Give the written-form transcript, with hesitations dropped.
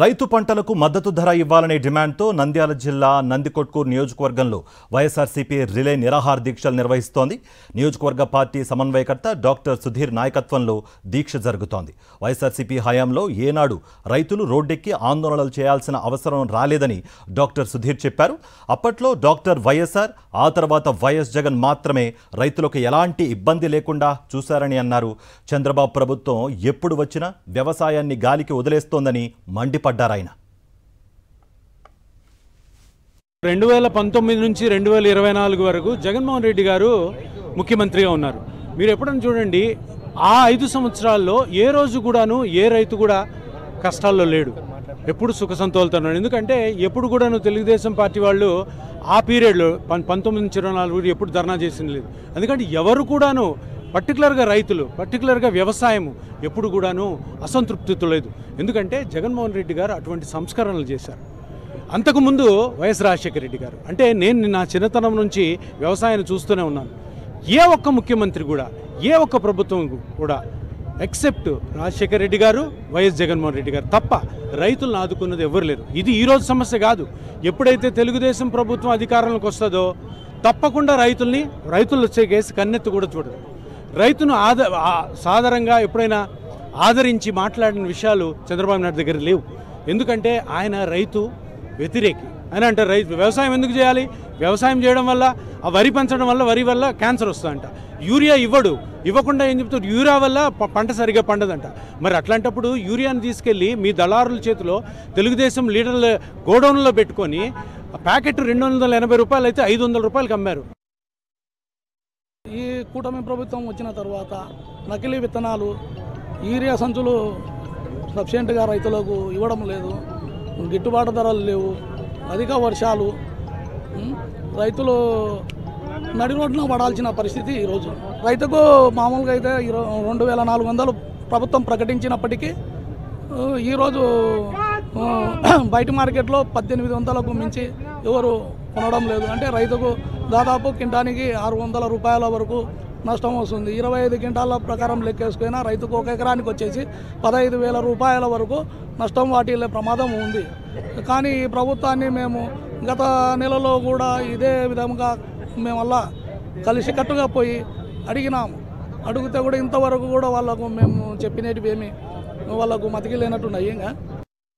రైతు పంటలకు మద్దతు ధర ఇవ్వాలనే డిమాండ్తో నంద్యాల జిల్లా నందికొట్కూరు నియోజకవర్గంలో వైఎస్ఆర్సీపీ రిలే నిరాహార దీక్షలు నిర్వహిస్తోంది. నియోజకవర్గ పార్టీ సమన్వయకర్త డాక్టర్ సుధీర్ నాయకత్వంలో దీక్ష జరుగుతోంది. వైఎస్ఆర్సీపీ హయాంలో ఏనాడు రైతులు రోడ్డెక్కి ఆందోళనలు చేయాల్సిన అవసరం రాలేదని డాక్టర్ సుధీర్ చెప్పారు. అప్పట్లో డాక్టర్ వైఎస్ఆర్, ఆ తర్వాత వైఎస్ జగన్ మాత్రమే రైతులకు ఎలాంటి ఇబ్బంది లేకుండా చూశారని అన్నారు. చంద్రబాబు ప్రభుత్వం ఎప్పుడు వచ్చినా వ్యవసాయాన్ని గాలికి వదిలేస్తోందని మండిపడ్డారాయన. 2019 నుంచి 2024 వరకు జగన్మోహన్ రెడ్డి గారు ముఖ్యమంత్రిగా ఉన్నారు. మీరు ఎప్పుడైనా చూడండి, ఆ 5 సంవత్సరాల్లో ఏ రోజు కూడాను ఏ రైతు కూడా కష్టాల్లో లేడు, ఎప్పుడు సుఖ సంతోషాలతో. ఎందుకంటే ఎప్పుడు కూడాను తెలుగుదేశం పార్టీ వాళ్ళు ఆ పీరియడ్లో 19 నుంచి 24 ఎప్పుడు ధర్నా చేసింది లేదు. ఎందుకంటే ఎవరు కూడాను పర్టికులర్గా రైతులు, పర్టికులర్గా వ్యవసాయం ఎప్పుడు కూడాను అసంతృప్తితో లేదు. ఎందుకంటే జగన్మోహన్ రెడ్డి గారు అటువంటి సంస్కరణలు చేశారు. అంతకుముందు వైఎస్ రాజశేఖర రెడ్డి గారు, అంటే నేను నా చిన్నతనం నుంచి వ్యవసాయాన్ని చూస్తూనే ఉన్నాను. ఏ ఒక్క ముఖ్యమంత్రి కూడా, ఏ ఒక్క ప్రభుత్వం కూడా ఎక్సెప్ట్ రాజశేఖర రెడ్డి గారు, వైఎస్ జగన్మోహన్ రెడ్డి గారు తప్ప రైతులను ఆదుకున్నది ఎవరు లేరు. ఇది ఈరోజు సమస్య కాదు. ఎప్పుడైతే తెలుగుదేశం ప్రభుత్వం అధికారంలోకి వస్తుందో తప్పకుండా రైతులు వచ్చే కేసు కన్నెత్తి కూడా చూడదు. రైతును సాధారణంగా ఎప్పుడైనా ఆదరించి మాట్లాడిన విషయాలు చంద్రబాబు నాయుడు దగ్గర లేవు. ఎందుకంటే ఆయన రైతు వ్యతిరేకి. ఆయన అంటే వ్యవసాయం ఎందుకు చేయాలి? వ్యవసాయం చేయడం వల్ల, ఆ వరి పెంచడం వల్ల, వరి వల్ల క్యాన్సర్ వస్తుందంట. యూరియా ఇవ్వకుండా ఏం చెప్తారు? యూరియా వల్ల పంట సరిగా పండదంట. మరి అట్లాంటప్పుడు యూరియాని తీసుకెళ్ళి మీ దళారుల చేతిలో తెలుగుదేశం లీడర్ల గోడౌన్లో పెట్టుకొని ప్యాకెట్ 280 రూపాయలు అయితే 500 రూపాయలకి అమ్మారు. ఈ కూటమి ప్రభుత్వం వచ్చిన తర్వాత నకిలీ విత్తనాలు, యూరియా సంచులు సఫిషియెంట్గా రైతులకు ఇవ్వడం లేదు, గిట్టుబాటు ధరలు లేవు, అధిక వర్షాలు, రైతులు నడి రోడ్డున పడాల్సిన పరిస్థితి ఈరోజు. రైతుకు మామూలుగా అయితే 2400 ప్రభుత్వం ప్రకటించినప్పటికీ ఈరోజు బయట మార్కెట్లో 1800కు మించి ఎవరు కొనడం లేదు. అంటే రైతుకు దాదాపు కింటానికి 600 రూపాయల వరకు నష్టం వస్తుంది. 25 క్వింటాల ప్రకారం లెక్కేసుకున్నా రైతుకు 1 ఎకరానికి వచ్చేసి 15,000 రూపాయల వరకు నష్టం వాటిల్లే ప్రమాదం ఉంది. కానీ ఈ ప్రభుత్వాన్ని మేము గత నెలలో కూడా ఇదే విధంగా మేమల్లా కలిసికట్టుగా పోయి అడిగినాము. అడిగితే కూడా ఇంతవరకు కూడా వాళ్ళకు మేము చెప్పినవి ఏమి వాళ్ళకు మతికి లేనట్టున్నాయి. ఇంకా